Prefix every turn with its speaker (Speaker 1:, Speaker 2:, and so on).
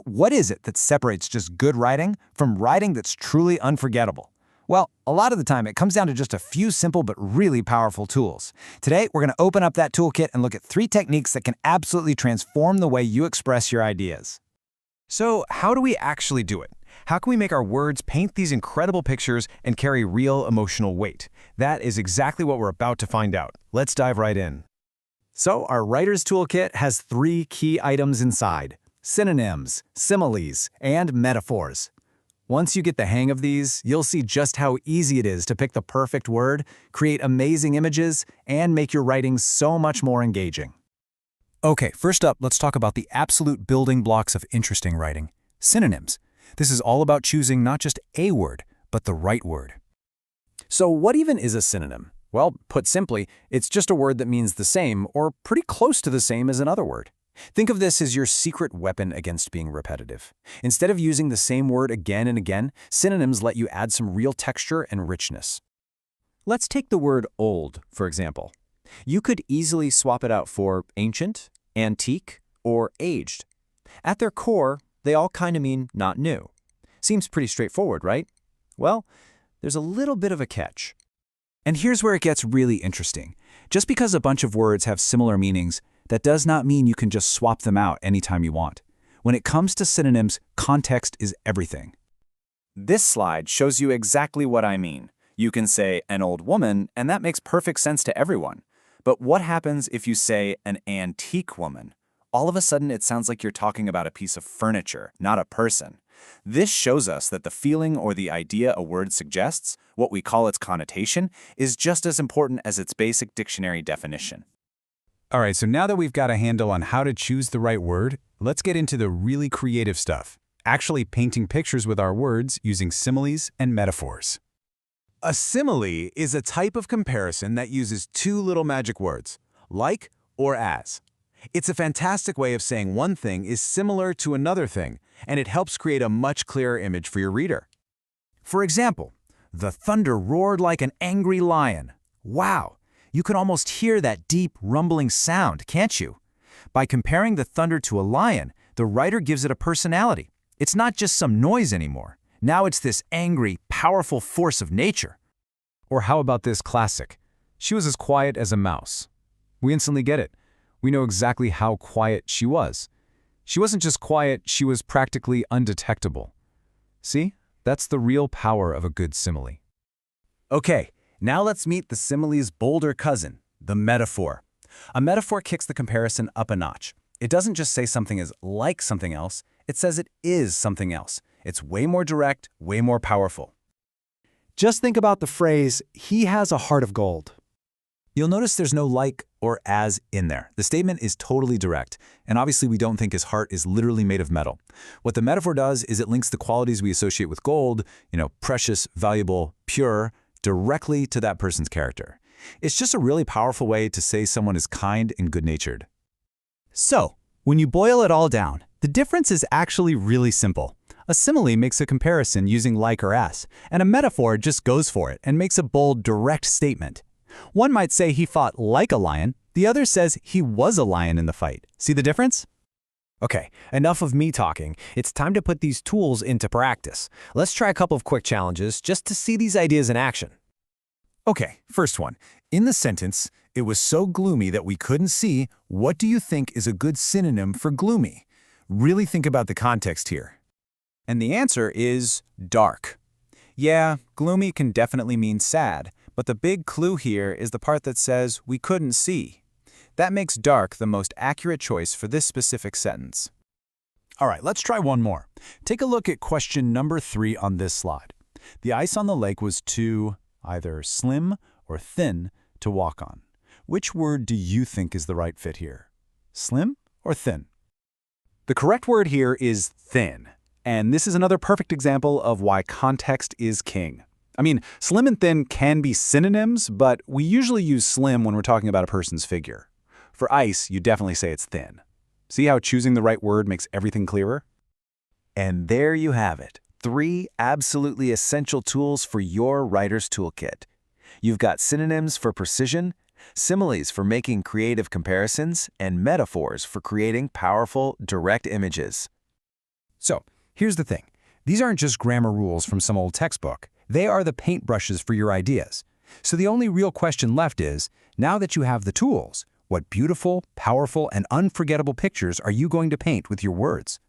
Speaker 1: What is it that separates just good writing from writing that's truly unforgettable? Well, a lot of the time it comes down to just a few simple but really powerful tools. Today, we're going to open up that toolkit and look at 3 techniques that can absolutely transform the way you express your ideas.
Speaker 2: So, how do we actually do it? How can we make our words paint these incredible pictures and carry real emotional weight? That is exactly what we're about to find out. Let's dive right in.
Speaker 1: So, our writer's toolkit has 3 key items inside: synonyms, similes, and metaphors. Once you get the hang of these, you'll see just how easy it is to pick the perfect word, create amazing images, and make your writing so much more engaging.
Speaker 3: Okay, first up, let's talk about the absolute building blocks of interesting writing: synonyms. This is all about choosing not just a word, but the right word.
Speaker 1: So what even is a synonym? Well, put simply, it's just a word that means the same or pretty close to the same as another word. Think of this as your secret weapon against being repetitive. Instead of using the same word again and again, synonyms let you add some real texture and richness. Let's take the word old, for example. You could easily swap it out for ancient, antique, or aged. At their core, they all kind of mean not new. Seems pretty straightforward, right? Well, there's a little bit of a catch.
Speaker 3: And here's where it gets really interesting. Just because a bunch of words have similar meanings, that does not mean you can just swap them out anytime you want. When it comes to synonyms, context is everything.
Speaker 1: This slide shows you exactly what I mean. You can say an old woman, and that makes perfect sense to everyone. But what happens if you say an antique woman? All of a sudden, it sounds like you're talking about a piece of furniture, not a person. This shows us that the feeling or the idea a word suggests, what we call its connotation, is just as important as its basic dictionary definition.
Speaker 3: All right, so now that we've got a handle on how to choose the right word, let's get into the really creative stuff, actually painting pictures with our words using similes and metaphors.
Speaker 2: A simile is a type of comparison that uses 2 little magic words, like or as. It's a fantastic way of saying one thing is similar to another thing, and it helps create a much clearer image for your reader.
Speaker 3: For example, the thunder roared like an angry lion. Wow! You can almost hear that deep, rumbling sound, can't you? By comparing the thunder to a lion, the writer gives it a personality. It's not just some noise anymore. Now it's this angry, powerful force of nature.
Speaker 2: Or how about this classic? She was as quiet as a mouse. We instantly get it. We know exactly how quiet she was. She wasn't just quiet, she was practically undetectable. See? That's the real power of a good simile.
Speaker 1: Okay, now let's meet the simile's bolder cousin, the metaphor. A metaphor kicks the comparison up a notch. It doesn't just say something is like something else, it says it is something else. It's way more direct, way more powerful.
Speaker 4: Just think about the phrase, "he has a heart of gold."
Speaker 3: You'll notice there's no like or as in there. The statement is totally direct, and obviously we don't think his heart is literally made of metal. What the metaphor does is it links the qualities we associate with gold, precious, valuable, pure, directly to that person's character. It's just a really powerful way to say someone is kind and good-natured.
Speaker 4: So, when you boil it all down, the difference is actually really simple. A simile makes a comparison using like or as, and a metaphor just goes for it and makes a bold, direct statement. One might say he fought like a lion, the other says he was a lion in the fight. See the difference?
Speaker 5: Okay, enough of me talking. It's time to put these tools into practice. Let's try a couple of quick challenges just to see these ideas in action.
Speaker 2: Okay, first one. In the sentence, it was so gloomy that we couldn't see. What do you think is a good synonym for gloomy? Really think about the context here.
Speaker 1: And the answer is dark. Yeah, gloomy can definitely mean sad, but the big clue here is the part that says we couldn't see. That makes dark the most accurate choice for this specific sentence.
Speaker 3: All right, let's try one more. Take a look at question number 3 on this slide. The ice on the lake was too either slim or thin to walk on. Which word do you think is the right fit here? Slim or thin?
Speaker 1: The correct word here is thin. And this is another perfect example of why context is king. I mean, slim and thin can be synonyms, but we usually use slim when we're talking about a person's figure. For ice, you definitely say it's thin. See how choosing the right word makes everything clearer? And there you have it, 3 absolutely essential tools for your writer's toolkit. You've got synonyms for precision, similes for making creative comparisons, and metaphors for creating powerful, direct images. So, here's the thing. These aren't just grammar rules from some old textbook. They are the paintbrushes for your ideas. So the only real question left is, now that you have the tools, what beautiful, powerful, and unforgettable pictures are you going to paint with your words?